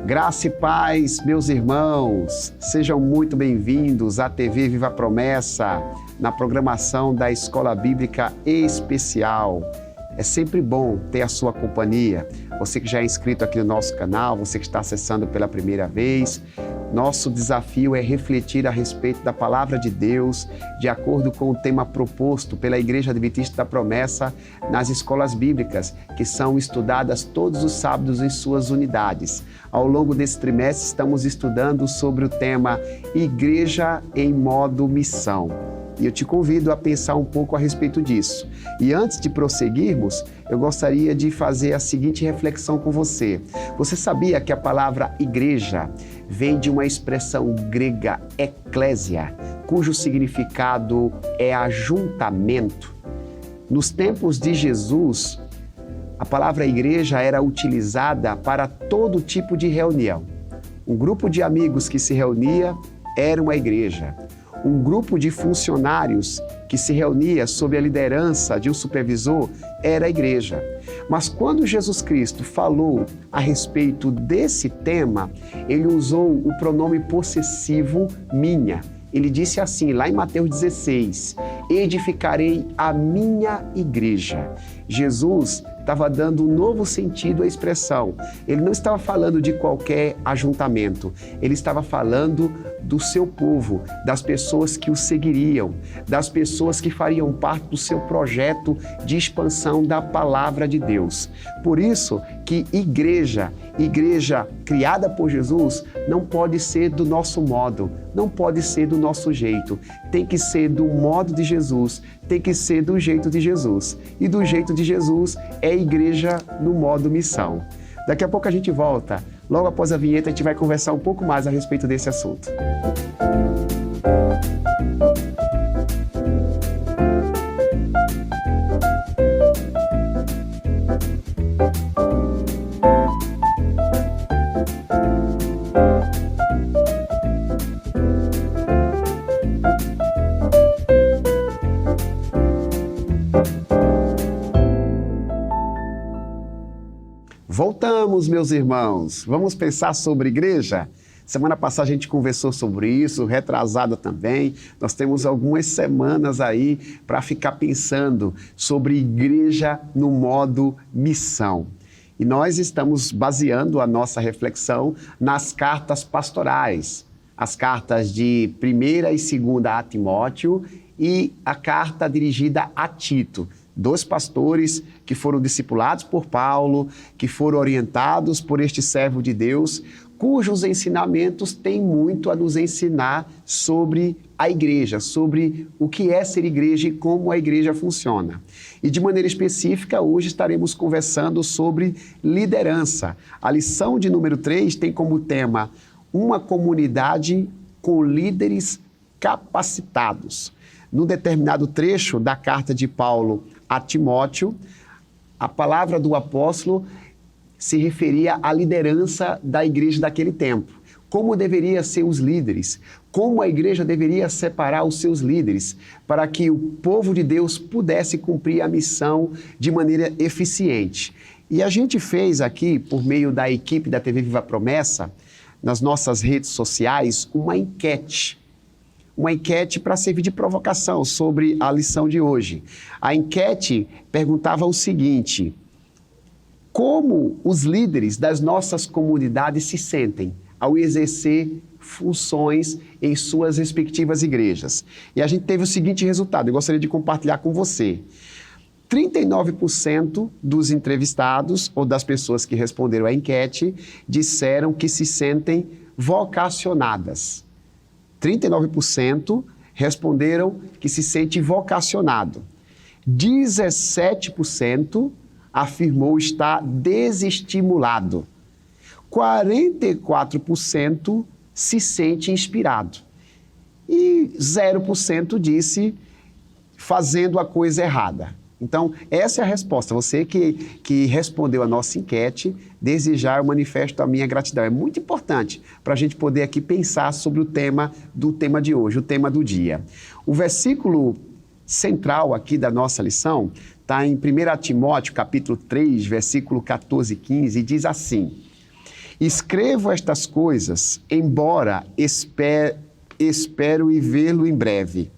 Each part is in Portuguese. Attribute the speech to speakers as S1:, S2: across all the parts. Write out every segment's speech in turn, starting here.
S1: Graça e paz, meus irmãos, sejam muito bem-vindos à TV Viva a Promessa, na programação da Escola Bíblica Especial. É sempre bom ter a sua companhia. Você que já é inscrito aqui no nosso canal, você que está acessando pela primeira vez, nosso desafio é refletir a respeito da Palavra de Deus, de acordo com o tema proposto pela Igreja Adventista da Promessa nas escolas bíblicas, que são estudadas todos os sábados em suas unidades. Ao longo desse trimestre, estamos estudando sobre o tema Igreja em modo missão. E eu te convido a pensar um pouco a respeito disso. E antes de prosseguirmos, eu gostaria de fazer a seguinte reflexão com você. Você sabia que a palavra igreja vem de uma expressão grega eclésia, cujo significado é ajuntamento? Nos tempos de Jesus, a palavra igreja era utilizada para todo tipo de reunião. Um grupo de amigos que se reunia era uma igreja. Um grupo de funcionários que se reunia sob a liderança de um supervisor era a igreja. Mas quando Jesus Cristo falou a respeito desse tema, ele usou o pronome possessivo minha. Ele disse assim, lá em Mateus 16, edificarei a minha igreja. Jesus estava dando um novo sentido à expressão. Ele não estava falando de qualquer ajuntamento, ele estava falando do seu povo, das pessoas que o seguiriam, das pessoas que fariam parte do seu projeto de expansão da palavra de Deus. Por isso que igreja criada por Jesus, não pode ser do nosso modo, não pode ser do nosso jeito. Tem que ser do modo de Jesus, tem que ser do jeito de Jesus. E do jeito de Jesus é igreja no modo missão. Daqui a pouco a gente volta. Logo após a vinheta, a gente vai conversar um pouco mais a respeito desse assunto. Voltamos, meus irmãos. Vamos pensar sobre igreja? Semana passada a gente conversou sobre isso, retrasada também. Nós temos algumas semanas aí para ficar pensando sobre igreja no modo missão. E nós estamos baseando a nossa reflexão nas cartas pastorais, as cartas de 1ª e 2ª a Timóteo e a carta dirigida a Tito. 2 pastores que foram discipulados por Paulo, que foram orientados por este servo de Deus, cujos ensinamentos têm muito a nos ensinar sobre a igreja, sobre o que é ser igreja e como a igreja funciona. E de maneira específica, hoje estaremos conversando sobre liderança. A lição de número 3 tem como tema uma comunidade com líderes capacitados. Num determinado trecho da carta de Paulo a Timóteo, a palavra do apóstolo se referia à liderança da igreja daquele tempo. Como deveriam ser os líderes, como a igreja deveria separar os seus líderes para que o povo de Deus pudesse cumprir a missão de maneira eficiente. E a gente fez aqui, por meio da equipe da TV Viva a Promessa, nas nossas redes sociais, uma enquete para servir de provocação sobre a lição de hoje. A enquete perguntava o seguinte: como os líderes das nossas comunidades se sentem ao exercer funções em suas respectivas igrejas? E a gente teve o seguinte resultado, eu gostaria de compartilhar com você. 39% dos entrevistados, ou das pessoas que responderam à enquete, disseram que se sentem vocacionadas. 39% responderam que se sente vocacionado. 17% afirmou estar desestimulado. 44% se sente inspirado. E 0% disse fazendo a coisa errada. Então, essa é a resposta. Você que respondeu a nossa enquete, desde já eu manifesto a minha gratidão. É muito importante para a gente poder aqui pensar sobre o tema de hoje, o tema do dia. O versículo central aqui da nossa lição está em 1 Timóteo, capítulo 3, versículo 14 e 15, e diz assim: Escrevo estas coisas, embora espero e vê-lo em breve.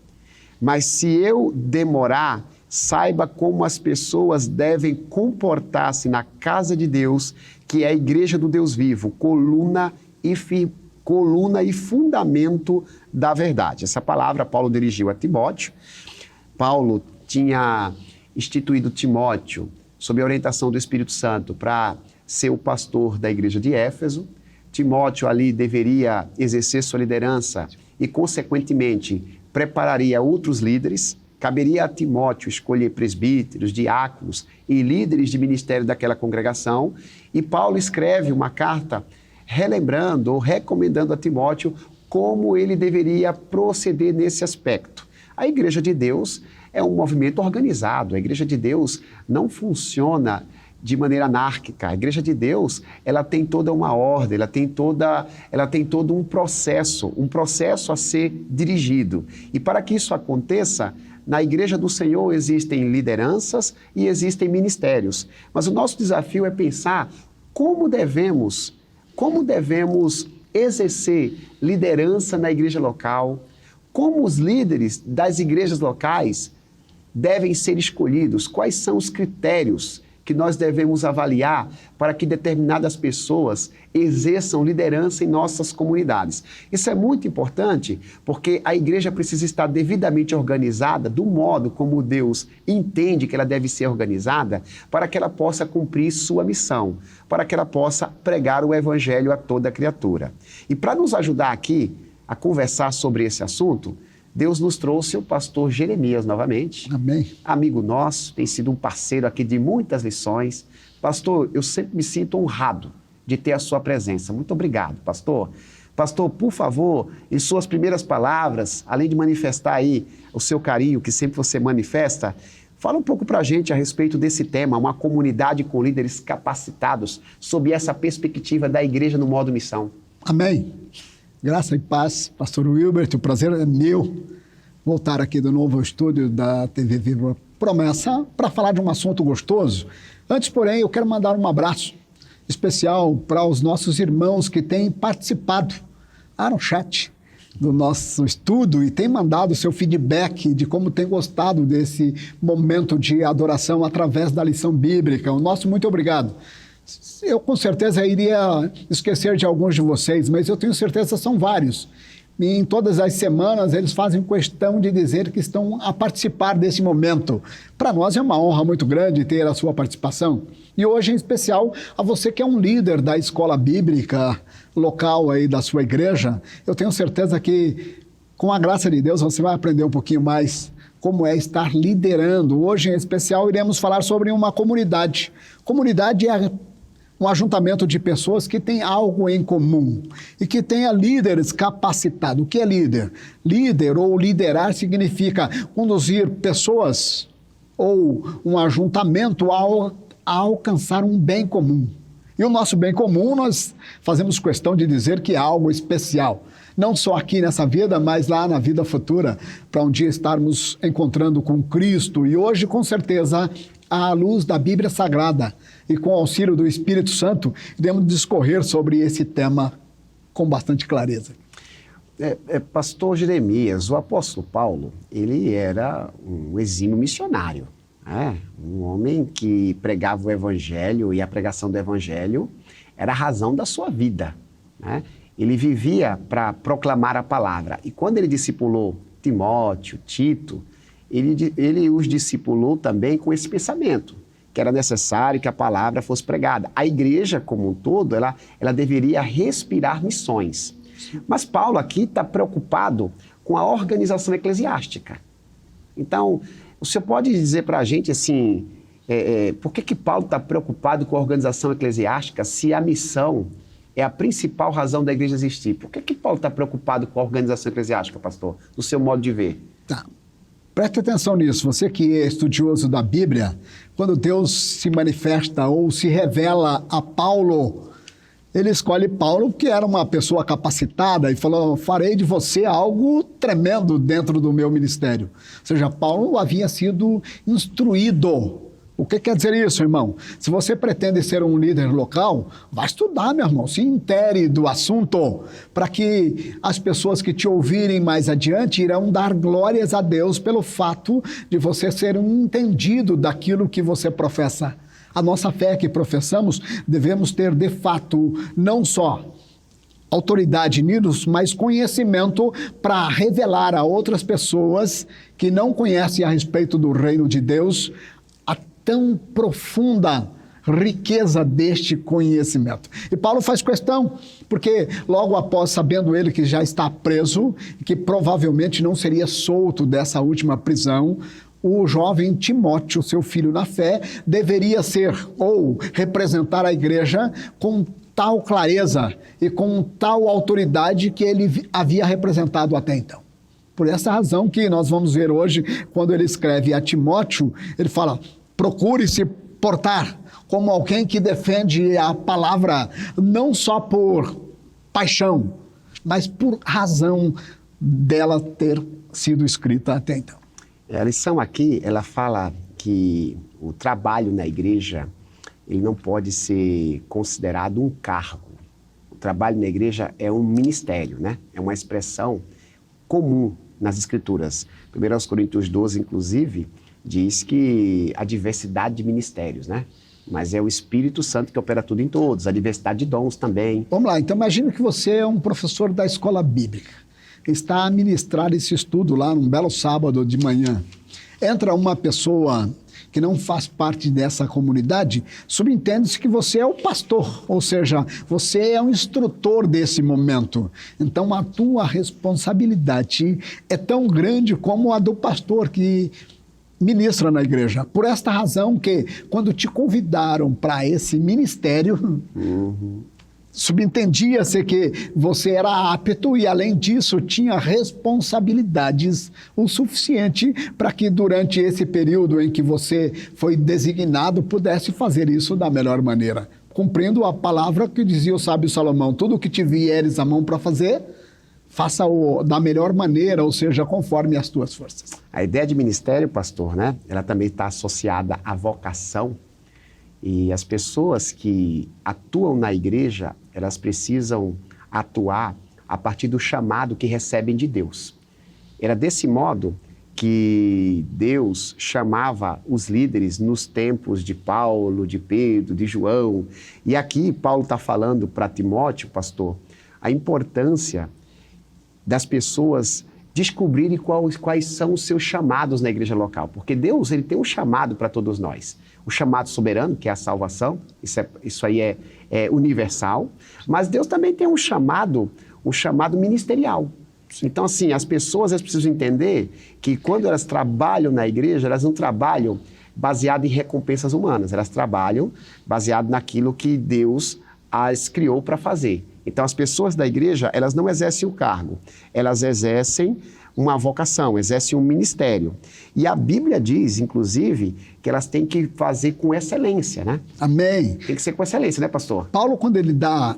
S1: Mas se eu demorar, saiba como as pessoas devem comportar-se na casa de Deus, que é a igreja do Deus vivo, coluna e fundamento da verdade. Essa palavra Paulo dirigiu a Timóteo. Paulo tinha instituído Timóteo, sob a orientação do Espírito Santo, para ser o pastor da igreja de Éfeso. Timóteo ali deveria exercer sua liderança e, consequentemente, prepararia outros líderes. Caberia a Timóteo escolher presbíteros, diáconos e líderes de ministério daquela congregação. E Paulo escreve uma carta relembrando ou recomendando a Timóteo como ele deveria proceder nesse aspecto. A Igreja de Deus é um movimento organizado. A Igreja de Deus não funciona de maneira anárquica. A Igreja de Deus, ela tem toda uma ordem, ela tem todo um processo a ser dirigido. E para que isso aconteça, na Igreja do Senhor existem lideranças e existem ministérios. Mas o nosso desafio é pensar como devemos exercer liderança na igreja local, como os líderes das igrejas locais devem ser escolhidos, quais são os critérios que nós devemos avaliar para que determinadas pessoas exerçam liderança em nossas comunidades. Isso é muito importante porque a igreja precisa estar devidamente organizada do modo como Deus entende que ela deve ser organizada para que ela possa cumprir sua missão, para que ela possa pregar o evangelho a toda criatura. E para nos ajudar aqui a conversar sobre esse assunto, Deus nos trouxe o pastor Jeremias novamente.
S2: Amém. Amigo
S1: nosso, tem sido um parceiro aqui de muitas lições. Pastor, eu sempre me sinto honrado de ter a sua presença. Muito obrigado, pastor. Pastor, por favor, em suas primeiras palavras, além de manifestar aí o seu carinho que sempre você manifesta, fala um pouco para a gente a respeito desse tema, uma comunidade com líderes capacitados, sob essa perspectiva da igreja no modo missão.
S2: Amém. Graça e paz, pastor Wilbert, o prazer é meu voltar aqui de novo ao estúdio da TV Viva Promessa para falar de um assunto gostoso. Antes, porém, eu quero mandar um abraço especial para os nossos irmãos que têm participado no chat do nosso estudo e têm mandado seu feedback de como têm gostado desse momento de adoração através da lição bíblica. O nosso muito obrigado. Eu com certeza iria esquecer de alguns de vocês, mas eu tenho certeza que são vários. E em todas as semanas eles fazem questão de dizer que estão a participar desse momento. Para nós é uma honra muito grande ter a sua participação. E hoje, em especial, a você que é um líder da escola bíblica local aí da sua igreja, eu tenho certeza que, com a graça de Deus, você vai aprender um pouquinho mais como é estar liderando. Hoje, em especial, iremos falar sobre uma comunidade. Comunidade é um ajuntamento de pessoas que têm algo em comum e que tenha líderes capacitados. O que é líder? Líder ou liderar significa conduzir pessoas ou um ajuntamento a alcançar um bem comum. E o nosso bem comum nós fazemos questão de dizer que é algo especial. Não só aqui nessa vida, mas lá na vida futura, para um dia estarmos encontrando com Cristo. E hoje, com certeza, à luz da Bíblia Sagrada e com o auxílio do Espírito Santo, iremos discorrer sobre esse tema com bastante clareza.
S1: Pastor Jeremias, o apóstolo Paulo, ele era um exímio missionário, um homem que pregava o evangelho e a pregação do evangelho era a razão da sua vida, Ele vivia para proclamar a palavra. E quando ele discipulou Timóteo, Tito, ele os discipulou também com esse pensamento, que era necessário que a palavra fosse pregada. A igreja como um todo, ela deveria respirar missões. Mas Paulo aqui está preocupado com a organização eclesiástica. Então, o senhor pode dizer para a gente assim, por que Paulo está preocupado com a organização eclesiástica se a missão é a principal razão da igreja existir? Por que Paulo está preocupado com a organização eclesiástica, pastor, no seu modo de ver?
S2: Tá. Preste atenção nisso. Você que é estudioso da Bíblia, quando Deus se manifesta ou se revela a Paulo, ele escolhe Paulo porque era uma pessoa capacitada e falou, farei de você algo tremendo dentro do meu ministério. Ou seja, Paulo havia sido instruído O que quer dizer isso, irmão? Se você pretende ser um líder local, vai estudar, meu irmão, se intere do assunto, para que as pessoas que te ouvirem mais adiante irão dar glórias a Deus pelo fato de você ser um entendido daquilo que você professa. A nossa fé que professamos, devemos ter de fato não só autoridade nisso, mas conhecimento para revelar a outras pessoas que não conhecem a respeito do reino de Deus a tão profunda riqueza deste conhecimento. E Paulo faz questão, porque logo após, sabendo ele que já está preso, que provavelmente não seria solto dessa última prisão, o jovem Timóteo, seu filho na fé, deveria ser ou representar a igreja com tal clareza e com tal autoridade que ele havia representado até então. Por essa razão que nós vamos ver hoje, quando ele escreve a Timóteo, ele fala, procure se portar como alguém que defende a palavra não só por paixão, mas por razão dela ter sido escrita até então.
S1: A lição aqui, ela fala que o trabalho na igreja, ele não pode ser considerado um cargo. O trabalho na igreja é um ministério, né? É uma expressão comum nas Escrituras. 1 Coríntios 12, inclusive, diz que a diversidade de ministérios, né? Mas é o Espírito Santo que opera tudo em todos, a diversidade de dons também.
S2: Vamos lá, então imagine que você é um professor da escola bíblica, está a ministrar esse estudo lá num belo sábado de manhã. Entra uma pessoa que não faz parte dessa comunidade, subentende-se que você é o pastor, ou seja, você é um instrutor desse momento. Então a tua responsabilidade é tão grande como a do pastor que ministra na igreja. Por esta razão que, quando te convidaram para esse ministério, subentendia-se que você era apto e, além disso, tinha responsabilidades o suficiente para que, durante esse período em que você foi designado, pudesse fazer isso da melhor maneira. Cumprindo a palavra que dizia o sábio Salomão, tudo o que te vieres à mão para fazer, faça-o da melhor maneira, ou seja, conforme as tuas forças.
S1: A ideia de ministério, pastor, né? Ela também está associada à vocação. E as pessoas que atuam na igreja, elas precisam atuar a partir do chamado que recebem de Deus. Era desse modo que Deus chamava os líderes nos tempos de Paulo, de Pedro, de João. E aqui Paulo está falando para Timóteo, pastor, a importância das pessoas descobrirem quais são os seus chamados na igreja local. Porque Deus, ele tem um chamado para todos nós. O chamado soberano, que é a salvação, isso aí é universal. Mas Deus também tem um chamado ministerial. Então, assim, as pessoas elas precisam entender que quando elas trabalham na igreja, elas não trabalham baseado em recompensas humanas. Elas trabalham baseado naquilo que Deus as criou para fazer. Então, as pessoas da igreja, elas não exercem o cargo, elas exercem uma vocação, exercem um ministério. E a Bíblia diz, inclusive, que elas têm que fazer com excelência, né?
S2: Amém.
S1: Tem que ser com excelência, né, pastor?
S2: Paulo, quando ele dá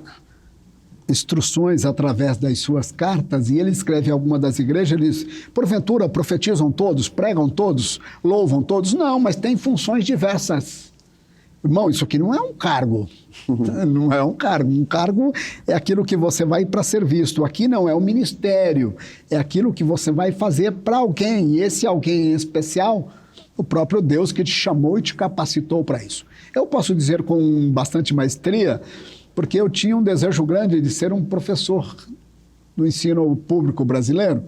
S2: instruções através das suas cartas, e ele escreve em alguma das igrejas, ele diz, porventura profetizam todos, pregam todos, louvam todos? Não, mas tem funções diversas. Irmão, isso aqui não é um cargo, não é um cargo. Um cargo é aquilo que você vai para ser visto. Aqui não, é um ministério, é aquilo que você vai fazer para alguém. E esse alguém em especial, o próprio Deus que te chamou e te capacitou para isso. Eu posso dizer com bastante maestria, porque eu tinha um desejo grande de ser um professor do ensino público brasileiro.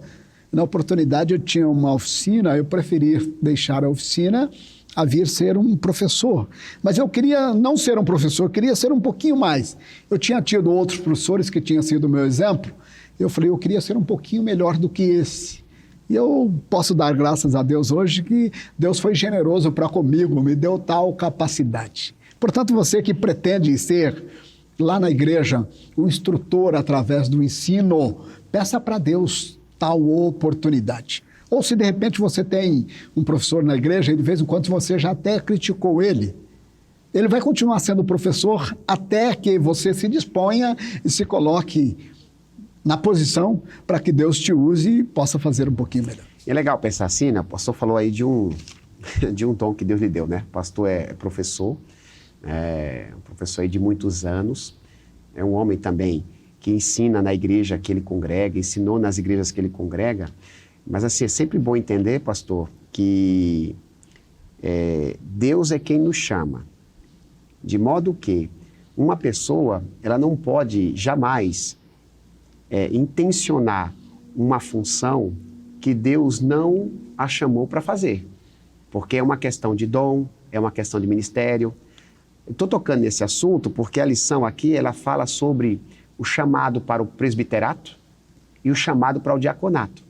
S2: Na oportunidade eu tinha uma oficina, eu preferi deixar a oficina a vir ser um professor. Mas eu queria não ser um professor, eu queria ser um pouquinho mais. Eu tinha tido outros professores que tinham sido meu exemplo, eu falei, eu queria ser um pouquinho melhor do que esse. E eu posso dar graças a Deus hoje que Deus foi generoso para comigo, me deu tal capacidade. Portanto, você que pretende ser lá na igreja um instrutor através do ensino, peça para Deus tal oportunidade. Ou se de repente você tem um professor na igreja e de vez em quando você já até criticou ele, ele vai continuar sendo professor até que você se disponha e se coloque na posição para que Deus te use e possa fazer um pouquinho melhor.
S1: E é legal pensar assim, né? O pastor falou aí de um de um dom que Deus lhe deu, né? O pastor é professor, um professor aí de muitos anos, é um homem também que ensina na igreja que ele congrega, ensinou nas igrejas que ele congrega, mas assim, é sempre bom entender, pastor, que Deus é quem nos chama, de modo que uma pessoa, ela não pode jamais intencionar uma função que Deus não a chamou para fazer, porque é uma questão de dom, é uma questão de ministério. Estou tocando nesse assunto porque a lição aqui, ela fala sobre o chamado para o presbiterato e o chamado para o diaconato.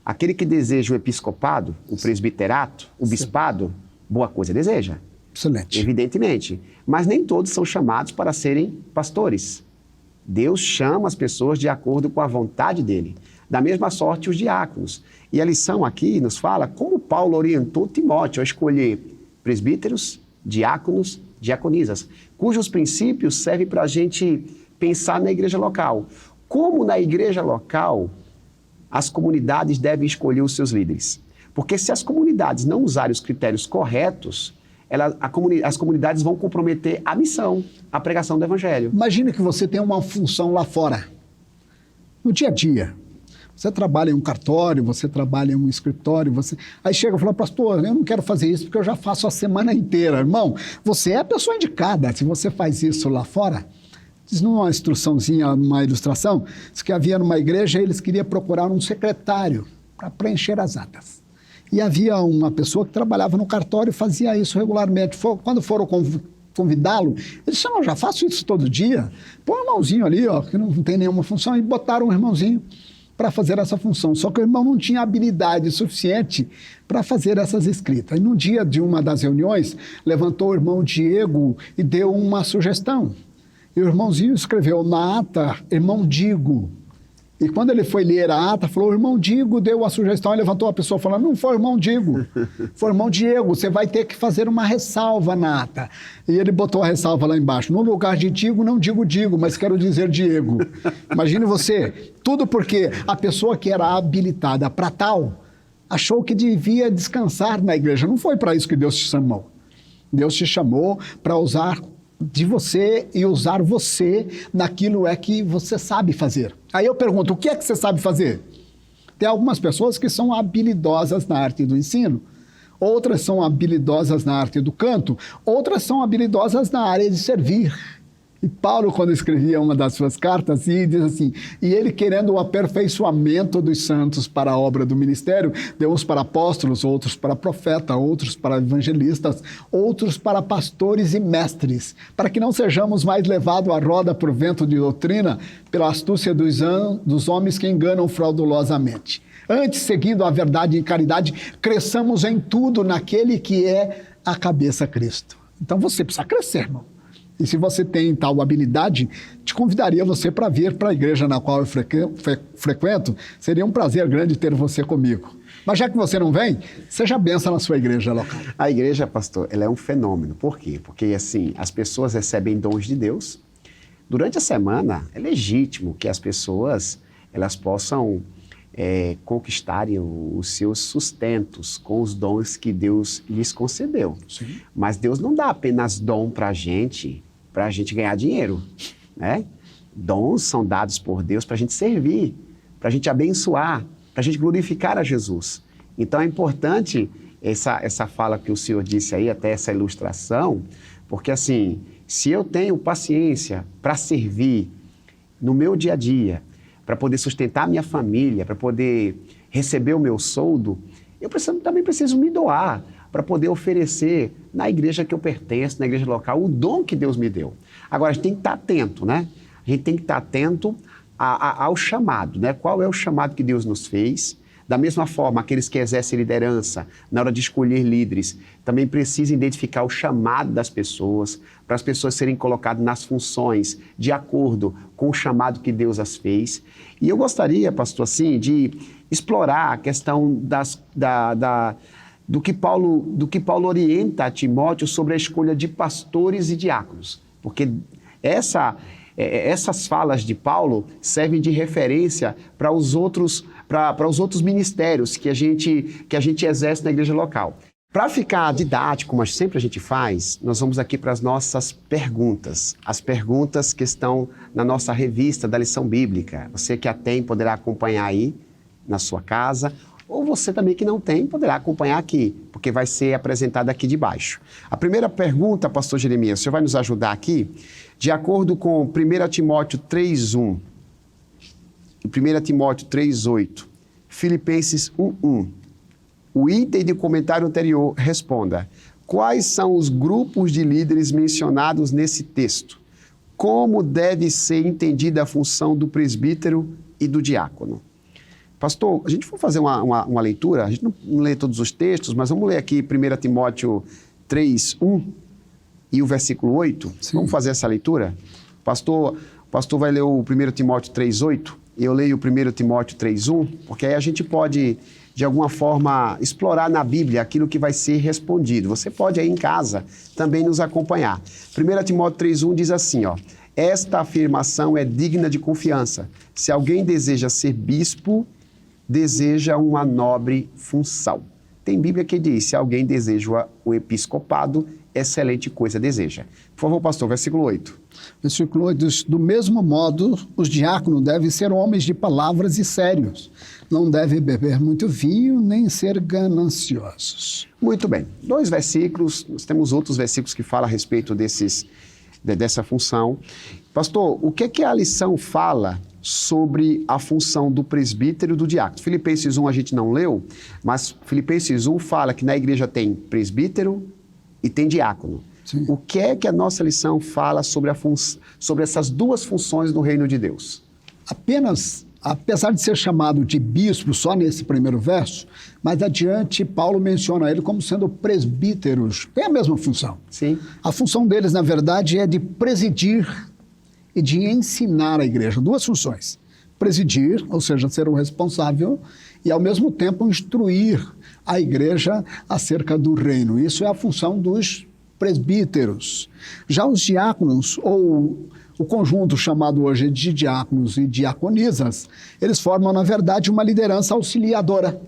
S1: Aquele que deseja o episcopado, o presbiterato, o bispado, boa coisa deseja.
S2: Excelente.
S1: Evidentemente. Mas nem todos são chamados para serem pastores. Deus chama as pessoas de acordo com a vontade dele. Da mesma sorte os diáconos. E a lição aqui nos fala como Paulo orientou Timóteo a escolher presbíteros, diáconos, diaconisas, cujos princípios servem para a gente pensar na igreja local. Como na igreja local as comunidades devem escolher os seus líderes. Porque se as comunidades não usarem os critérios corretos, as comunidades vão comprometer a missão, a pregação do evangelho.
S2: Imagine que você tem uma função lá fora, no dia a dia. Você trabalha em um cartório, você trabalha em um escritório, aí chega e fala, pastor, eu não quero fazer isso porque eu já faço a semana inteira. Irmão, você é a pessoa indicada. Se você faz isso lá fora, diz numa instruçãozinha, numa ilustração, diz que havia numa igreja, eles queriam procurar um secretário para preencher as atas. E havia uma pessoa que trabalhava no cartório e fazia isso regularmente. Quando foram convidá-lo, ele disse, não, já faço isso todo dia. Põe um irmãozinho ali, ó, que não tem nenhuma função, e botaram um irmãozinho para fazer essa função. Só que o irmão não tinha habilidade suficiente para fazer essas escritas. E no dia de uma das reuniões, levantou o irmão Diego e deu uma sugestão. E o irmãozinho escreveu na ata, irmão Digo. E quando ele foi ler a ata, falou, o irmão Digo deu a sugestão, e levantou a pessoa falando, não foi o irmão Digo, foi o irmão Diego, você vai ter que fazer uma ressalva na ata. E ele botou a ressalva lá embaixo, no lugar de Digo, não digo Digo, mas quero dizer Diego. Imagine você, tudo porque a pessoa que era habilitada para tal, achou que devia descansar na igreja. Não foi para isso que Deus te chamou. Deus te chamou para usar de você e usar você naquilo que você sabe fazer. Aí eu pergunto, o que é que você sabe fazer? Tem algumas pessoas que são habilidosas na arte do ensino, outras são habilidosas na arte do canto, outras são habilidosas na área de servir. E Paulo, quando escrevia uma das suas cartas, diz assim, e ele querendo o aperfeiçoamento dos santos para a obra do ministério, deu uns para apóstolos, outros para profetas, outros para evangelistas, outros para pastores e mestres, para que não sejamos mais levados à roda por vento de doutrina, pela astúcia dos homens que enganam fraudulosamente. Antes, seguindo a verdade em caridade, cresçamos em tudo naquele que é a cabeça Cristo. Então você precisa crescer, irmão. E se você tem tal habilidade, te convidaria você para vir para a igreja na qual eu frequento. Seria um prazer grande ter você comigo. Mas já que você não vem, seja benção na sua igreja local.
S1: A igreja, pastor, ela é um fenômeno. Por quê? Porque, assim, as pessoas recebem dons de Deus. Durante a semana, é legítimo que as pessoas elas possam conquistarem os seus sustentos com os dons que Deus lhes concedeu.
S2: Sim.
S1: Mas Deus não dá apenas dom para a gente ganhar dinheiro, né? Dons são dados por Deus para a gente servir, para a gente abençoar, para a gente glorificar a Jesus. Então é importante essa fala que o senhor disse aí, até essa ilustração, porque assim, se eu tenho paciência para servir no meu dia a dia, para poder sustentar a minha família, para poder receber o meu soldo, eu também preciso me doar para poder oferecer na igreja que eu pertenço, na igreja local, o dom que Deus me deu. Agora, a gente tem que estar atento, né? A gente tem que estar atento ao chamado, né? Qual é o chamado que Deus nos fez? Da mesma forma, aqueles que exercem liderança, na hora de escolher líderes, também precisam identificar o chamado das pessoas, para as pessoas serem colocadas nas funções de acordo com o chamado que Deus as fez. E eu gostaria, pastor, assim, de explorar a questão do que Paulo orienta a Timóteo sobre a escolha de pastores e diáconos, porque essas falas de Paulo servem de referência para os outros ministérios que a gente exerce na igreja local. Para ficar didático, como sempre a gente faz, nós vamos aqui para as nossas perguntas. As perguntas que estão na nossa revista da lição bíblica. Você que a tem poderá acompanhar aí na sua casa, ou você também que não tem poderá acompanhar aqui, porque vai ser apresentada aqui de baixo. A primeira pergunta, pastor Jeremias, o senhor vai nos ajudar aqui? De acordo com 1 Timóteo 3:1, 1 Timóteo 3:8, Filipenses 1:1, o item de comentário anterior responda: quais são os grupos de líderes mencionados nesse texto? Como deve ser entendida a função do presbítero e do diácono? Pastor, a gente for fazer uma leitura, a gente não lê todos os textos, mas vamos ler aqui 1 Timóteo 3:1 e o versículo 8. Sim. Vamos fazer essa leitura? O pastor vai ler o 1 Timóteo 3:8 e eu leio o 1 Timóteo 3:1, porque aí a gente pode, de alguma forma, explorar na Bíblia aquilo que vai ser respondido. Você pode aí em casa também nos acompanhar. 1 Timóteo 3:1 diz assim, ó: esta afirmação é digna de confiança. Se alguém deseja ser bispo, deseja uma nobre função. Tem Bíblia que diz, se alguém deseja o episcopado, excelente coisa deseja. Por favor, pastor, versículo 8.
S2: Versículo 8 diz: do mesmo modo, os diáconos devem ser homens de palavras e sérios. Não devem beber muito vinho, nem ser gananciosos.
S1: Muito bem. 2 versículos, nós temos outros versículos que falam a respeito dessa função. Pastor, o que a lição fala sobre a função do presbítero e do diácono? Filipenses 1 a gente não leu, mas Filipenses 1 fala que na igreja tem presbítero e tem diácono. Sim. O que é que a nossa lição fala sobre essas duas funções no reino de Deus?
S2: Apesar de ser chamado de bispo só nesse primeiro verso, mais adiante Paulo menciona ele como sendo presbíteros. Tem a mesma função.
S1: Sim.
S2: A função deles, na verdade, é de presidir e de ensinar a igreja. Duas funções. Presidir, ou seja, ser o responsável, e ao mesmo tempo instruir a igreja acerca do reino. Isso é a função dos presbíteros. Já os diáconos, ou o conjunto chamado hoje de diáconos e diaconisas, eles formam, na verdade, uma liderança auxiliadora.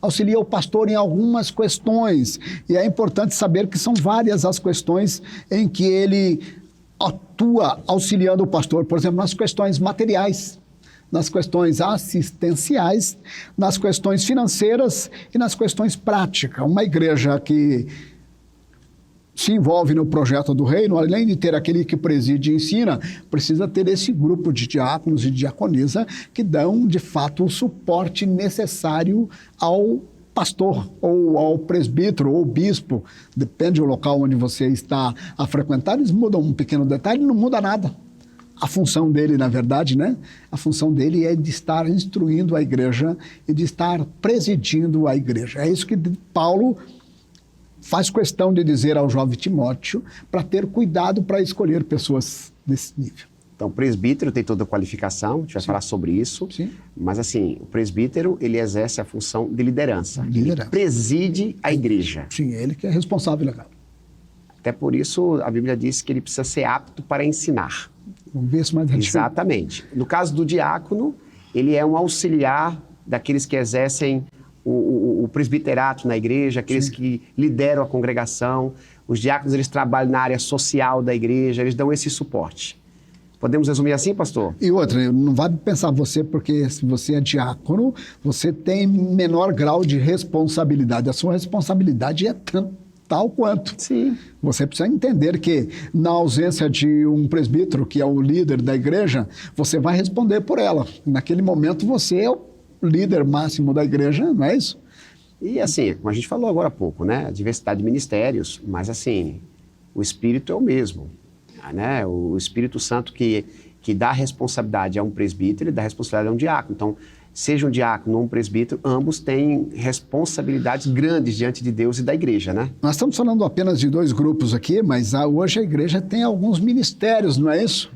S2: Auxilia o pastor em algumas questões. E é importante saber que são várias as questões em que ele atua auxiliando o pastor. Por exemplo, nas questões materiais, nas questões assistenciais, nas questões financeiras e nas questões práticas. Uma igreja que se envolve no projeto do reino, além de ter aquele que preside e ensina, precisa ter esse grupo de diáconos e diaconisa que dão, de fato, o suporte necessário ao pastor, ou ao presbítero, ou bispo, depende do local onde você está a frequentar, eles mudam um pequeno detalhe, não muda nada. A função dele, na verdade, né? A função dele é de estar instruindo a igreja e de estar presidindo a igreja. É isso que Paulo faz questão de dizer ao jovem Timóteo para ter cuidado para escolher pessoas desse nível.
S1: Então, o presbítero tem toda a qualificação, a gente vai falar sobre isso. Sim. Mas, assim, o presbítero, ele exerce a função de liderança. Ele preside a igreja.
S2: Sim, ele que é responsável legal.
S1: Até por isso, a Bíblia diz que ele precisa ser apto para ensinar.
S2: Vamos ver isso mais adiante.
S1: Exatamente. No caso do diácono, ele é um auxiliar daqueles que exercem o presbiterato na igreja, aqueles Sim. que lideram a congregação. Os diáconos, eles trabalham na área social da igreja, eles dão esse suporte. Podemos resumir assim, pastor?
S2: E outra, não vai pensar você, porque se você é diácono, você tem menor grau de responsabilidade. A sua responsabilidade é tal quanto.
S1: Sim.
S2: Você precisa entender que, na ausência de um presbítero, que é o líder da igreja, você vai responder por ela. Naquele momento, você é o líder máximo da igreja, não é isso?
S1: E assim, como a gente falou agora há pouco, né? A diversidade de ministérios, mas assim, o Espírito é o mesmo. Né? O Espírito Santo que dá responsabilidade a um presbítero e dá responsabilidade a um diácono. Então, seja um diácono ou um presbítero, ambos têm responsabilidades grandes diante de Deus e da igreja, né?
S2: Nós estamos falando apenas de 2 grupos aqui, mas hoje a igreja tem alguns ministérios, não é isso?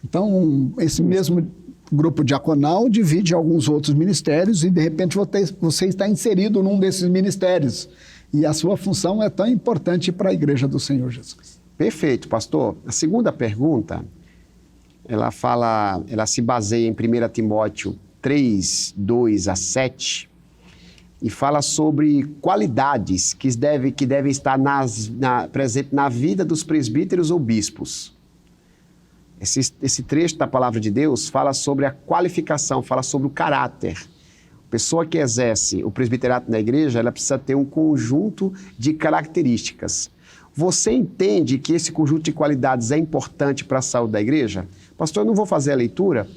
S2: Então, esse mesmo grupo diaconal divide alguns outros ministérios e, de repente, você está inserido num desses ministérios. E a sua função é tão importante para a igreja do Senhor Jesus.
S1: Perfeito, pastor. A segunda pergunta, ela se baseia em 1 Timóteo 3, 2 a 7. e fala sobre qualidades que devem estar presente na vida dos presbíteros ou bispos. Esse trecho da palavra de Deus fala sobre a qualificação, fala sobre o caráter. A pessoa que exerce o presbiterato na igreja, ela precisa ter um conjunto de características. Você entende que esse conjunto de qualidades é importante para a saúde da igreja? Pastor, eu não vou fazer a leitura,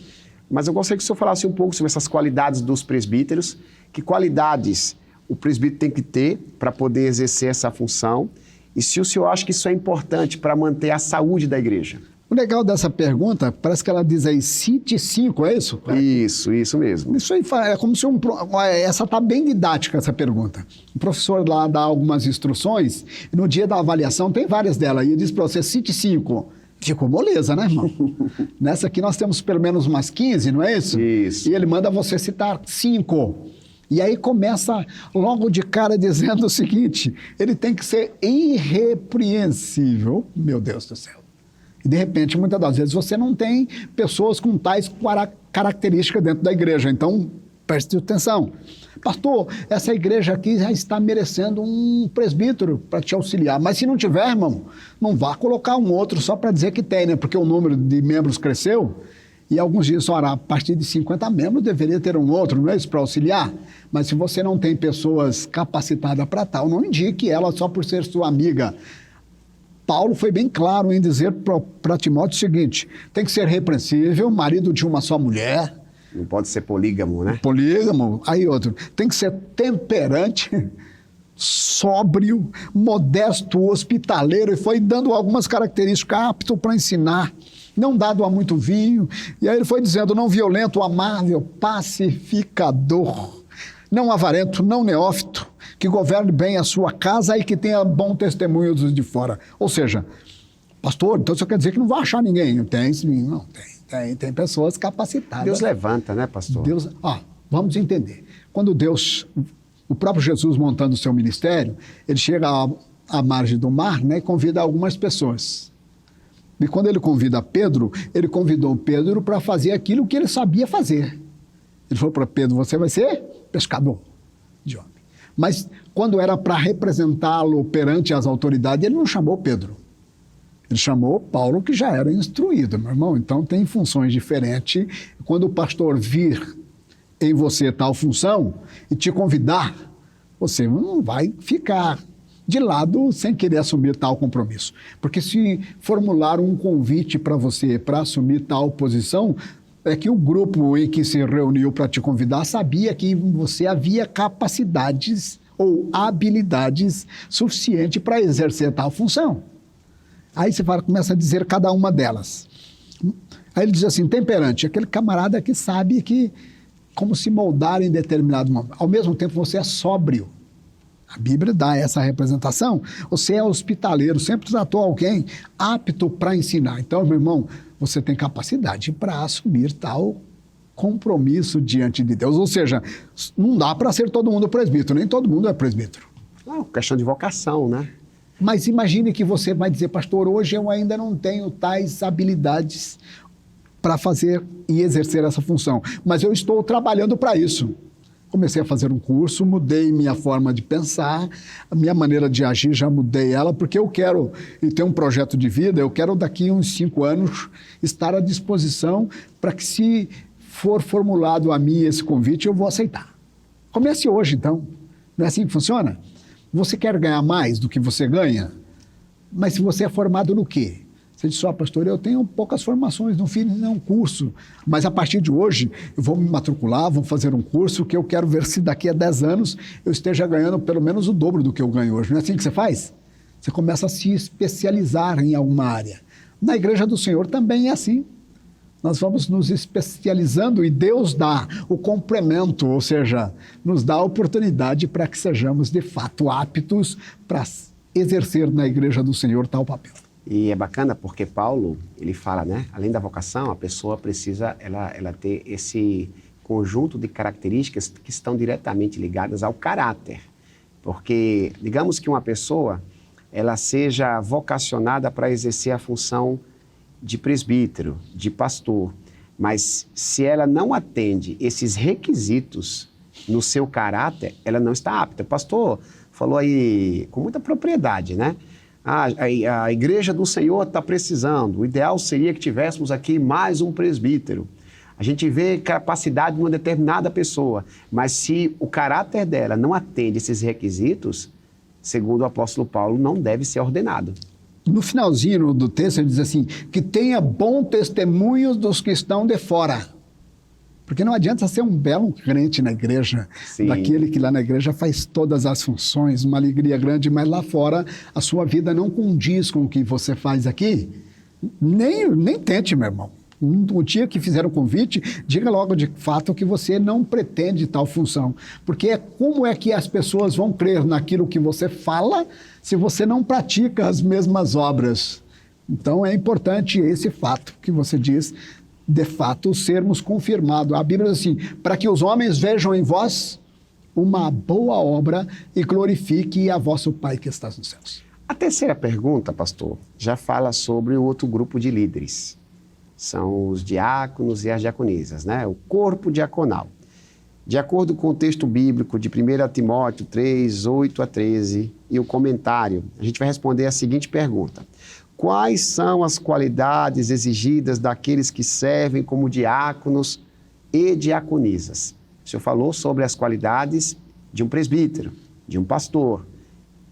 S1: mas eu gostaria que o senhor falasse um pouco sobre essas qualidades dos presbíteros, que qualidades o presbítero tem que ter para poder exercer essa função, e se o senhor acha que isso é importante para manter a saúde da igreja.
S2: O legal dessa pergunta, parece que ela diz aí, cite 5, é isso?
S1: Isso mesmo.
S2: Isso aí é como se essa está bem didática, essa pergunta. O professor lá dá algumas instruções, e no dia da avaliação, tem várias delas, e ele diz para você, cite 5. Ficou moleza, né, irmão? Nessa aqui nós temos pelo menos umas 15, não é isso?
S1: Isso.
S2: E ele manda você citar 5. E aí começa logo de cara dizendo o seguinte, ele tem que ser irrepreensível, meu Deus do céu. E de repente, muitas das vezes, você não tem pessoas com tais características dentro da igreja. Então, preste atenção. Pastor, essa igreja aqui já está merecendo um presbítero para te auxiliar. Mas se não tiver, irmão, não vá colocar um outro só para dizer que tem, né? Porque o número de membros cresceu. E alguns dizem, ora, a partir de 50 membros deveria ter um outro, não é isso, para auxiliar? Mas se você não tem pessoas capacitadas para tal, não indique ela só por ser sua amiga. Paulo foi bem claro em dizer para Timóteo o seguinte, tem que ser repreensível, marido de uma só mulher.
S1: Não pode ser polígamo, né?
S2: Polígamo, aí outro. Tem que ser temperante, sóbrio, modesto, hospitaleiro, e foi dando algumas características, apto para ensinar, não dado a muito vinho. E aí ele foi dizendo, não violento, amável, pacificador, não avarento, não neófito, que governe bem a sua casa e que tenha bom testemunho dos de fora. Ou seja, pastor, então isso quer dizer que não vai achar ninguém? Tem, sim, não, tem pessoas capacitadas.
S1: Deus levanta, né, pastor?
S2: Deus, vamos entender. Quando Deus, o próprio Jesus montando o seu ministério, ele chega à margem do mar, né, e convida algumas pessoas. E quando ele convida Pedro, ele convidou Pedro para fazer aquilo que ele sabia fazer. Ele falou para Pedro, você vai ser pescador de homem. Mas quando era para representá-lo perante as autoridades, ele não chamou Pedro. Ele chamou Paulo, que já era instruído, meu irmão. Então tem funções diferentes. Quando o pastor vir em você tal função e te convidar, você não vai ficar de lado sem querer assumir tal compromisso. Porque se formular um convite para você para assumir tal posição, é que o grupo em que se reuniu para te convidar sabia que você havia capacidades ou habilidades suficientes para exercer tal função. Aí você começa a dizer cada uma delas. Aí ele diz assim, temperante, aquele camarada que sabe que como se moldar em determinado momento. Ao mesmo tempo, você é sóbrio. A Bíblia dá essa representação. Você é hospitaleiro, sempre tratou alguém apto para ensinar. Então, meu irmão, você tem capacidade para assumir tal compromisso diante de Deus. Ou seja, não dá para ser todo mundo presbítero, nem todo mundo é presbítero.
S1: Não, questão de vocação, né?
S2: Mas imagine que você vai dizer, pastor, hoje eu ainda não tenho tais habilidades para fazer e exercer essa função, mas eu estou trabalhando para isso. Comecei a fazer um curso, mudei minha forma de pensar, a minha maneira de agir já mudei ela, porque eu quero, e ter um projeto de vida, eu quero daqui uns 5 anos estar à disposição para que se for formulado a mim esse convite, eu vou aceitar. Comece hoje, então. Não é assim que funciona? Você quer ganhar mais do que você ganha? Mas se você é formado no quê? Você diz, pastor, eu tenho poucas formações, não fiz nenhum curso, mas a partir de hoje eu vou me matricular, vou fazer um curso que eu quero ver se daqui a 10 anos eu esteja ganhando pelo menos o dobro do que eu ganho hoje. Não é assim que você faz? Você começa a se especializar em alguma área. Na Igreja do Senhor também é assim. Nós vamos nos especializando e Deus dá o complemento, ou seja, nos dá a oportunidade para que sejamos de fato aptos para exercer na Igreja do Senhor tal papel.
S1: E é bacana porque Paulo, ele fala, né? Além da vocação, a pessoa precisa ela ter esse conjunto de características que estão diretamente ligadas ao caráter. Porque, digamos que uma pessoa, ela seja vocacionada para exercer a função de presbítero, de pastor, mas se ela não atende esses requisitos no seu caráter, ela não está apta. O pastor falou aí com muita propriedade, né? A igreja do Senhor está precisando. O ideal seria que tivéssemos aqui mais um presbítero. A gente vê capacidade de uma determinada pessoa, mas se o caráter dela não atende esses requisitos, segundo o apóstolo Paulo, não deve ser ordenado.
S2: No finalzinho do texto ele diz assim, que tenha bom testemunho dos que estão de fora. Porque não adianta ser um belo crente na igreja,
S1: Sim.
S2: daquele que lá na igreja faz todas as funções, uma alegria grande, mas lá fora a sua vida não condiz com o que você faz aqui. Nem tente, meu irmão. O dia que fizer o convite, diga logo de fato que você não pretende tal função. Porque como é que as pessoas vão crer naquilo que você fala se você não pratica as mesmas obras? Então é importante esse fato que você diz, de fato, sermos confirmados. A Bíblia diz assim, para que os homens vejam em vós uma boa obra e glorifique a vosso Pai que está nos céus.
S1: A terceira pergunta, pastor, já fala sobre o outro grupo de líderes. São os diáconos e as diaconisas, né? O corpo diaconal. De acordo com o texto bíblico de 1 Timóteo 3, 8 a 13 e o comentário, a gente vai responder a seguinte pergunta. Quais são as qualidades exigidas daqueles que servem como diáconos e diaconisas? O senhor falou sobre as qualidades de um presbítero, de um pastor.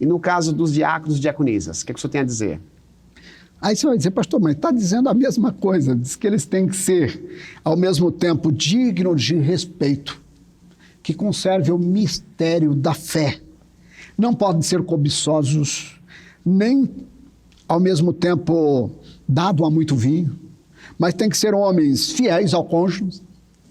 S1: E no caso dos diáconos e diaconisas, o que o senhor tem a dizer?
S2: Aí você vai dizer, pastor, mas está dizendo a mesma coisa. Diz que eles têm que ser, ao mesmo tempo, dignos de respeito, que conserve o mistério da fé. Não podem ser cobiçosos, nem, ao mesmo tempo, dado a muito vinho, mas tem que ser homens fiéis ao cônjuge,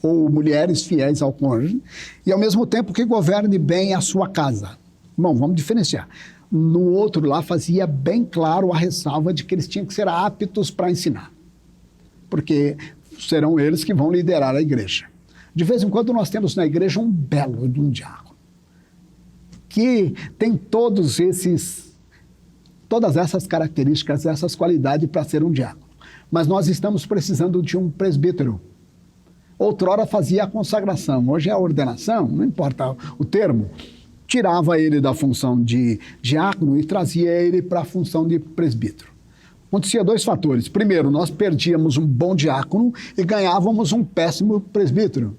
S2: ou mulheres fiéis ao cônjuge, e, ao mesmo tempo, que governe bem a sua casa. Bom, vamos diferenciar. No outro lá fazia bem claro a ressalva de que eles tinham que ser aptos para ensinar, porque serão eles que vão liderar a igreja. De vez em quando nós temos na igreja um belo de um diácono, que tem todas essas características, essas qualidades para ser um diácono. Mas nós estamos precisando de um presbítero. Outrora fazia a consagração, hoje é a ordenação, não importa o termo. Tirava ele da função de diácono e trazia ele para a função de presbítero. Acontecia dois fatores. Primeiro, nós perdíamos um bom diácono e ganhávamos um péssimo presbítero,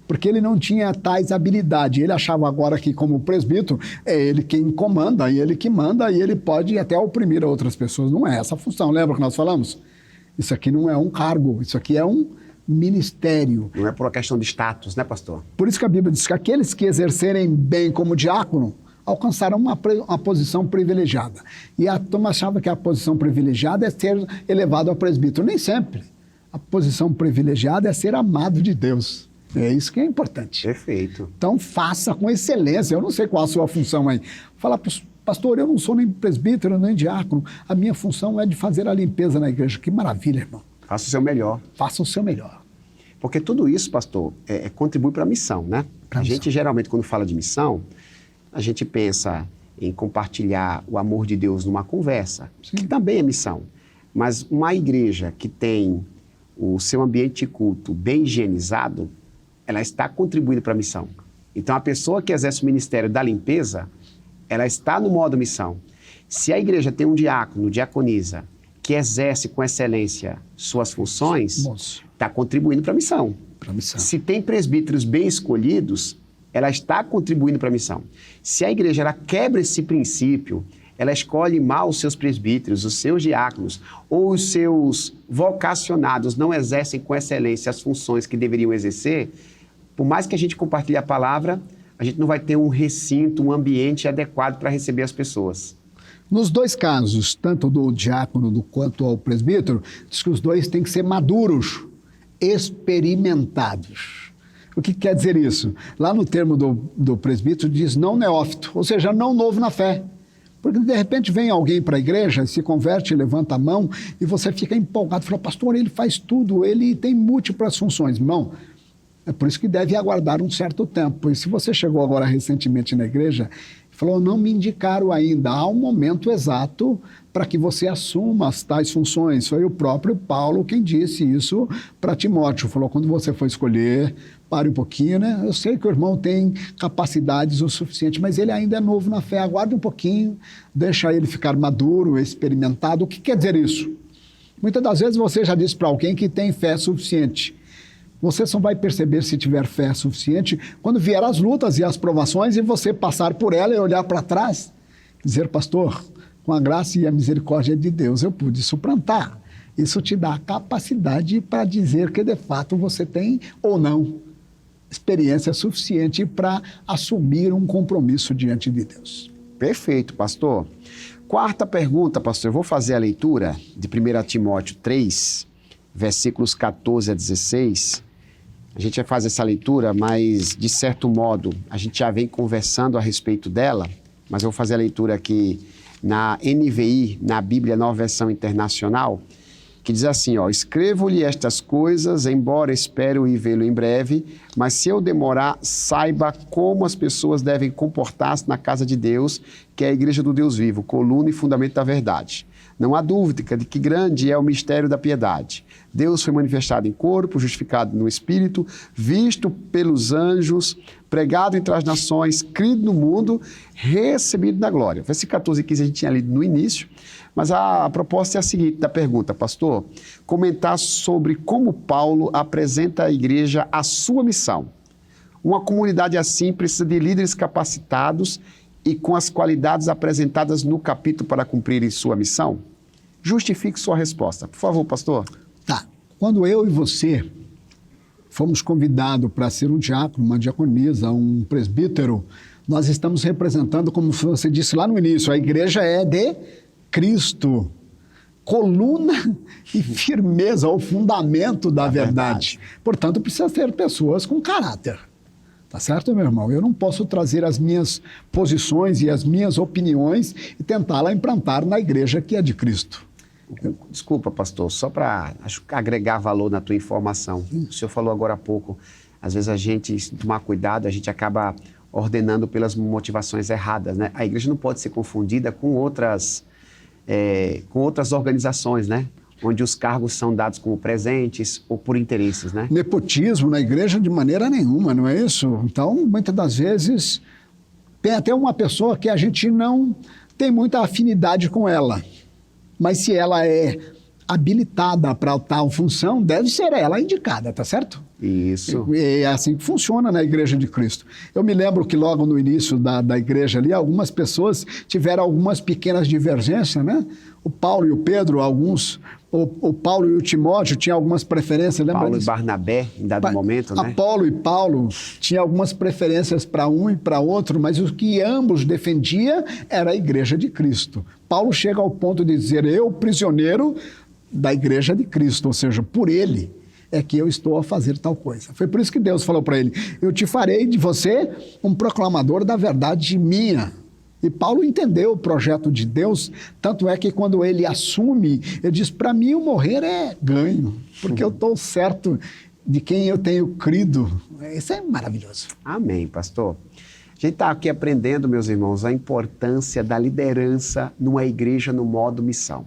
S2: porque ele não tinha tais habilidades. Ele achava agora que, como presbítero, é ele quem comanda, e ele que manda, e ele pode até oprimir outras pessoas. Não é essa a função, lembra que nós falamos? Isso aqui não é um cargo, isso aqui é um ministério.
S1: Não é por uma questão de status, né, pastor?
S2: Por isso que a Bíblia diz que aqueles que exercerem bem como diácono alcançarão uma posição privilegiada. E a turma achava que a posição privilegiada é ser elevado a presbítero. Nem sempre. A posição privilegiada é ser amado de Deus. É isso que é importante.
S1: Perfeito.
S2: Então faça com excelência. Eu não sei qual a sua função aí. Fala, pastor, eu não sou nem presbítero, nem diácono. A minha função é de fazer a limpeza na igreja. Que maravilha, irmão.
S1: Faça o seu melhor.
S2: Faça o seu melhor.
S1: Porque tudo isso, pastor, contribui para a missão, né? A gente geralmente, quando fala de missão, a gente pensa em compartilhar o amor de Deus numa conversa,
S2: Sim.
S1: que também é missão. Mas uma igreja que tem o seu ambiente de culto bem higienizado, ela está contribuindo para a missão. Então, a pessoa que exerce o ministério da limpeza, ela está no modo missão. Se a igreja tem um diácono, diaconisa, que exerce com excelência suas funções, está contribuindo para a missão. Se tem presbíteros bem escolhidos, ela está contribuindo para a missão. Se a igreja ela quebra esse princípio, ela escolhe mal os seus presbíteros, os seus diáconos, ou os seus vocacionados não exercem com excelência as funções que deveriam exercer, por mais que a gente compartilhe a palavra, a gente não vai ter um recinto, um ambiente adequado para receber as pessoas.
S2: Nos dois casos, tanto do diácono quanto ao presbítero, diz que os dois têm que ser maduros, experimentados. O que quer dizer isso? Lá no termo do presbítero diz não neófito, ou seja, não novo na fé. Porque de repente vem alguém para a igreja, se converte, levanta a mão e você fica empolgado, fala, pastor, ele faz tudo, ele tem múltiplas funções. Irmão, é por isso que deve aguardar um certo tempo. E se você chegou agora recentemente na igreja, Falou, não me indicaram ainda, há um momento exato para que você assuma as tais funções. Foi o próprio Paulo quem disse isso para Timóteo. Falou, quando você for escolher, pare um pouquinho, né? Eu sei que o irmão tem capacidades o suficiente, mas ele ainda é novo na fé, aguarde um pouquinho, deixa ele ficar maduro, experimentado. O que quer dizer isso? Muitas das vezes você já disse para alguém que tem fé suficiente. Você só vai perceber se tiver fé suficiente quando vier as lutas e as provações e você passar por ela e olhar para trás e dizer, pastor, com a graça e a misericórdia de Deus eu pude suplantar. Isso te dá a capacidade para dizer que de fato você tem ou não experiência suficiente para assumir um compromisso diante de Deus.
S1: Perfeito, pastor. Quarta pergunta, pastor. Eu vou fazer a leitura de 1 Timóteo 3, versículos 14 a 16. A gente vai fazer essa leitura, mas, de certo modo, a gente já vem conversando a respeito dela, mas eu vou fazer a leitura aqui na NVI, na Bíblia Nova Versão Internacional, que diz assim, ó, escrevo-lhe estas coisas, embora espero ir vê-lo em breve, mas se eu demorar, saiba como as pessoas devem comportar-se na casa de Deus, que é a igreja do Deus vivo, coluna e fundamento da verdade. Não há dúvida de que grande é o mistério da piedade. Deus foi manifestado em corpo, justificado no Espírito, visto pelos anjos, pregado entre as nações, crido no mundo, recebido na glória. Versículo 14 e 15 a gente tinha lido no início, mas a proposta é a seguinte da pergunta, pastor, comentar sobre como Paulo apresenta à igreja a sua missão. Uma comunidade assim precisa de líderes capacitados e com as qualidades apresentadas no capítulo para cumprirem sua missão? Justifique sua resposta. Por favor, pastor.
S2: Tá. Quando eu e você fomos convidados para ser um diácono, uma diaconisa, um presbítero, nós estamos representando, como você disse lá no início, a igreja é de Cristo. Coluna e firmeza, o fundamento da verdade. Portanto, precisa ter pessoas com caráter. Tá certo, meu irmão? Eu não posso trazer as minhas posições e as minhas opiniões e tentá-la implantar na igreja que é de Cristo.
S1: Desculpa, pastor, só para agregar valor na tua informação. O senhor falou agora há pouco, às vezes a gente, se tomar cuidado, a gente acaba ordenando pelas motivações erradas, né? A igreja não pode ser confundida com outras organizações, né? Onde os cargos são dados como presentes ou por interesses, né?
S2: Nepotismo na igreja de maneira nenhuma, não é isso? Então, muitas das vezes, tem até uma pessoa que a gente não tem muita afinidade com ela, mas se ela é habilitada para tal função, deve ser ela indicada, tá certo?
S1: Isso.
S2: E é assim que funciona na Igreja de Cristo. Eu me lembro que logo no início da igreja ali, algumas pessoas tiveram algumas pequenas divergências, né? O Paulo e o Pedro, o Paulo e o Timóteo tinham algumas preferências, lembra
S1: Paulo
S2: disso?
S1: e Barnabé, em dado momento, né?
S2: Apolo e Paulo tinham algumas preferências para um e para outro, mas o que ambos defendiam era a Igreja de Cristo. Paulo chega ao ponto de dizer, eu, prisioneiro da Igreja de Cristo, ou seja, por ele é que eu estou a fazer tal coisa. Foi por isso que Deus falou para ele, eu te farei de você um proclamador da verdade minha. E Paulo entendeu o projeto de Deus, tanto é que quando ele assume, ele diz, para mim o morrer é ganho, porque eu estou certo de quem eu tenho crido. Isso é maravilhoso.
S1: Amém, pastor. A gente está aqui aprendendo, meus irmãos, a importância da liderança numa igreja no modo missão.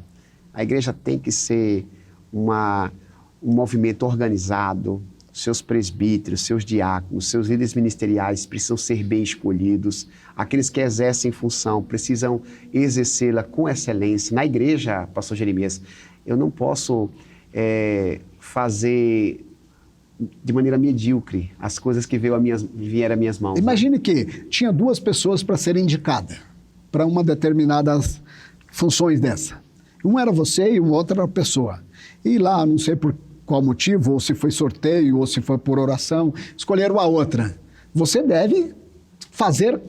S1: A igreja tem que ser um movimento organizado, seus presbíteros, seus diáconos, seus líderes ministeriais precisam ser bem escolhidos. Aqueles que exercem função precisam exercê-la com excelência. Na igreja, pastor Jeremias, eu não posso fazer de maneira medíocre as coisas que vieram às minhas mãos.
S2: Imagine que tinha duas pessoas para serem indicadas para uma determinada funções dessa. Um era você e o outro era a pessoa. E lá, não sei por qual motivo, ou se foi sorteio, ou se foi por oração, escolheram a outra. Você deve fazer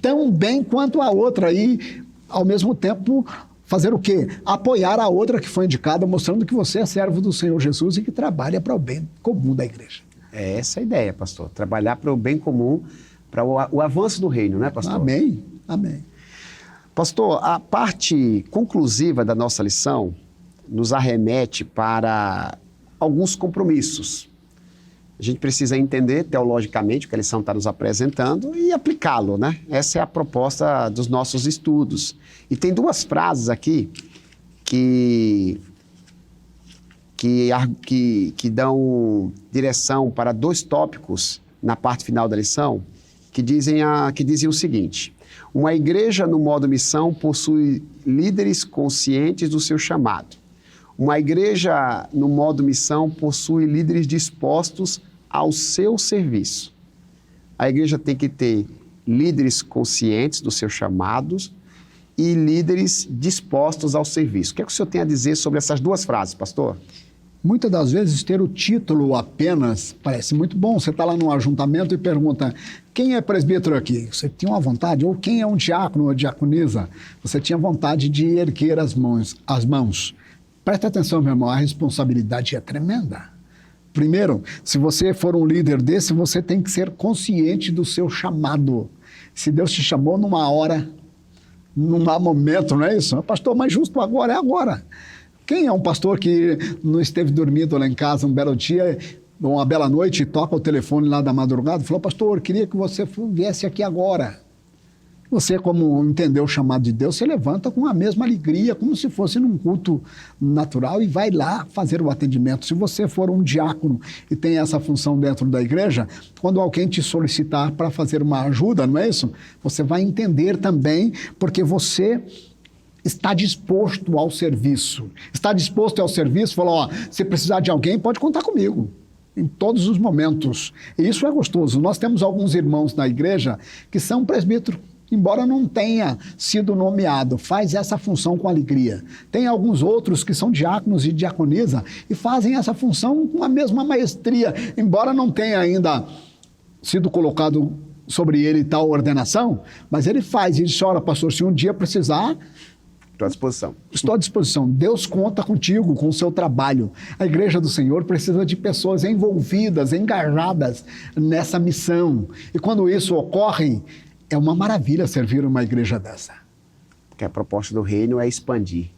S2: tão bem quanto a outra e, ao mesmo tempo, fazer o quê? Apoiar a outra que foi indicada, mostrando que você é servo do Senhor Jesus e que trabalha para o bem comum da igreja.
S1: É essa a ideia, pastor. Trabalhar para o bem comum, para o avanço do reino, né, pastor?
S2: Amém, amém.
S1: Pastor, a parte conclusiva da nossa lição nos arremete para alguns compromissos. A gente precisa entender teologicamente o que a lição está nos apresentando e aplicá-lo, né? Essa é a proposta dos nossos estudos. E tem duas frases aqui que dão direção para dois tópicos na parte final da lição, que dizem o seguinte: uma igreja no modo missão possui líderes conscientes do seu chamado. Uma igreja no modo missão possui líderes dispostos ao seu serviço. A igreja tem que ter líderes conscientes dos seus chamados e líderes dispostos ao serviço. O que é que o senhor tem a dizer sobre essas duas frases, pastor?
S2: Muitas das vezes ter o título apenas parece muito bom. Você está lá num ajuntamento e pergunta: quem é presbítero aqui? Você tinha uma vontade? Ou quem é um diácono ou diaconisa? Você tinha vontade de erguer as mãos. Preste atenção, meu irmão, a responsabilidade é tremenda. Primeiro, se você for um líder desse, você tem que ser consciente do seu chamado. Se Deus te chamou numa hora, num momento, não é isso? Pastor, mas justo agora é agora. Quem é um pastor que não esteve dormindo lá em casa um belo dia, uma bela noite, e toca o telefone lá da madrugada e falou: pastor, queria que você viesse aqui agora. Você, como entendeu o chamado de Deus, você levanta com a mesma alegria, como se fosse num culto natural, e vai lá fazer o atendimento. Se você for um diácono e tem essa função dentro da igreja, quando alguém te solicitar para fazer uma ajuda, não é isso? Você vai entender também, porque você está disposto ao serviço. Está disposto ao serviço, falou: ó, se precisar de alguém, pode contar comigo. Em todos os momentos. E isso é gostoso. Nós temos alguns irmãos na igreja que são presbíteros, embora não tenha sido nomeado, faz essa função com alegria. Tem alguns outros que são diáconos e diaconisa e fazem essa função com a mesma maestria, embora não tenha ainda sido colocado sobre ele tal ordenação, mas ele faz. Ele diz: olha, pastor, se um dia precisar,
S1: estou à disposição.
S2: Estou à disposição. Deus conta contigo, com o seu trabalho. A Igreja do Senhor precisa de pessoas envolvidas, engajadas nessa missão. E quando isso ocorre, é uma maravilha servir uma igreja dessa.
S1: Porque a proposta do reino é expandir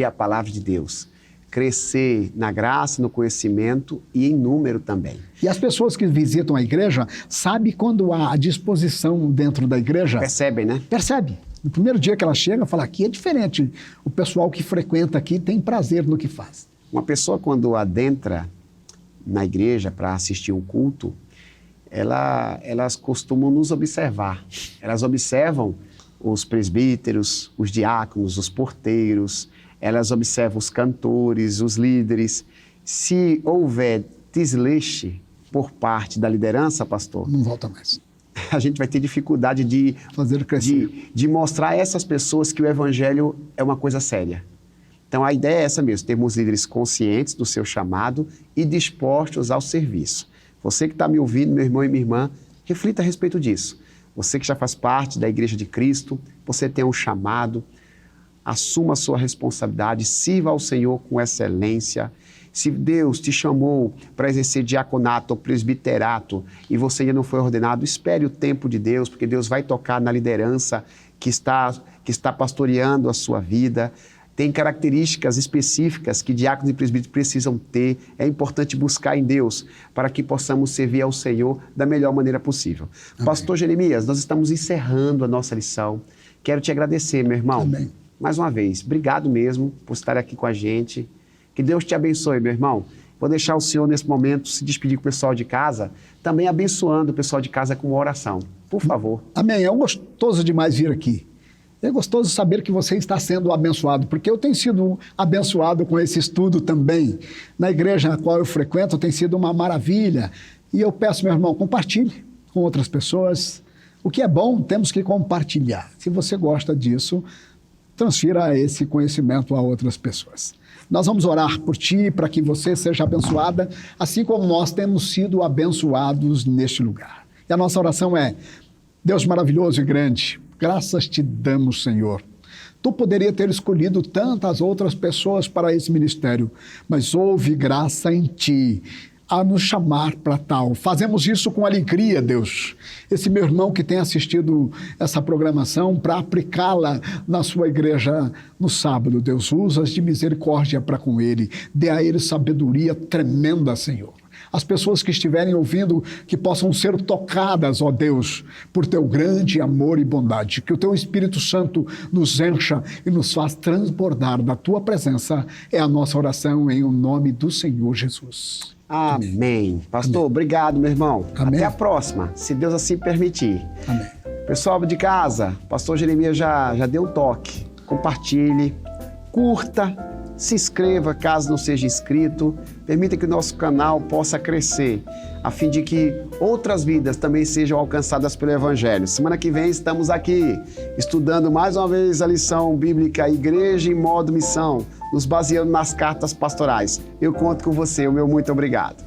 S1: a palavra de Deus. Crescer na graça, no conhecimento e em número também.
S2: E as pessoas que visitam a igreja sabem quando há disposição dentro da igreja.
S1: Percebem, né?
S2: Percebe. No primeiro dia que ela chega, fala: aqui é diferente. O pessoal que frequenta aqui tem prazer no que faz.
S1: Uma pessoa, quando adentra na igreja para assistir um culto, elas costumam nos observar. Elas observam os presbíteros, os diáconos, os porteiros, elas observam os cantores, os líderes. Se houver desleixo por parte da liderança, pastor,
S2: não volta mais.
S1: A gente vai ter dificuldade de
S2: fazer crescer,
S1: de mostrar a essas pessoas que o evangelho é uma coisa séria. Então a ideia é essa mesmo: termos líderes conscientes do seu chamado e dispostos ao serviço. Você que está me ouvindo, meu irmão e minha irmã, reflita a respeito disso. Você que já faz parte da Igreja de Cristo, você tem um chamado, assuma a sua responsabilidade, sirva ao Senhor com excelência. Se Deus te chamou para exercer diaconato ou presbiterato e você ainda não foi ordenado, espere o tempo de Deus, porque Deus vai tocar na liderança que está pastoreando a sua vida. Tem características específicas que diáconos e presbíteros precisam ter. É importante buscar em Deus para que possamos servir ao Senhor da melhor maneira possível. Amém. Pastor Jeremias, nós estamos encerrando a nossa lição. Quero te agradecer, meu irmão.
S2: Amém.
S1: Mais uma vez, obrigado mesmo por estar aqui com a gente. Que Deus te abençoe, meu irmão. Vou deixar o senhor, nesse momento, se despedir com o pessoal de casa, também abençoando o pessoal de casa com uma oração. Por favor.
S2: Amém. É gostoso demais vir aqui. É gostoso saber que você está sendo abençoado, porque eu tenho sido abençoado com esse estudo também. Na igreja na qual eu frequento tem sido uma maravilha. E eu peço, meu irmão, compartilhe com outras pessoas. O que é bom, temos que compartilhar. Se você gosta disso, transfira esse conhecimento a outras pessoas. Nós vamos orar por ti, para que você seja abençoada, assim como nós temos sido abençoados neste lugar. E a nossa oração é: Deus maravilhoso e grande, graças te damos, Senhor. Tu poderia ter escolhido tantas outras pessoas para esse ministério, mas houve graça em ti a nos chamar para tal. Fazemos isso com alegria, Deus. Esse meu irmão que tem assistido essa programação para aplicá-la na sua igreja no sábado, Deus, usa de misericórdia para com ele. Dê a ele sabedoria tremenda, Senhor. as pessoas que estiverem ouvindo, que possam ser tocadas, ó Deus, por teu grande amor e bondade. Que o teu Espírito Santo nos encha e nos faz transbordar da tua presença. É a nossa oração em nome do Senhor Jesus.
S1: Amém. Pastor, amém. Obrigado, meu irmão.
S2: Amém.
S1: Até a próxima, se Deus assim permitir.
S2: Amém.
S1: Pessoal de casa, pastor Jeremias já deu um toque. Compartilhe, curta, se inscreva caso não seja inscrito. Permita que o nosso canal possa crescer, a fim de que outras vidas também sejam alcançadas pelo Evangelho. Semana que vem estamos aqui, estudando mais uma vez a lição bíblica Igreja em Modo Missão, nos baseando nas cartas pastorais. Eu conto com você, o meu muito obrigado.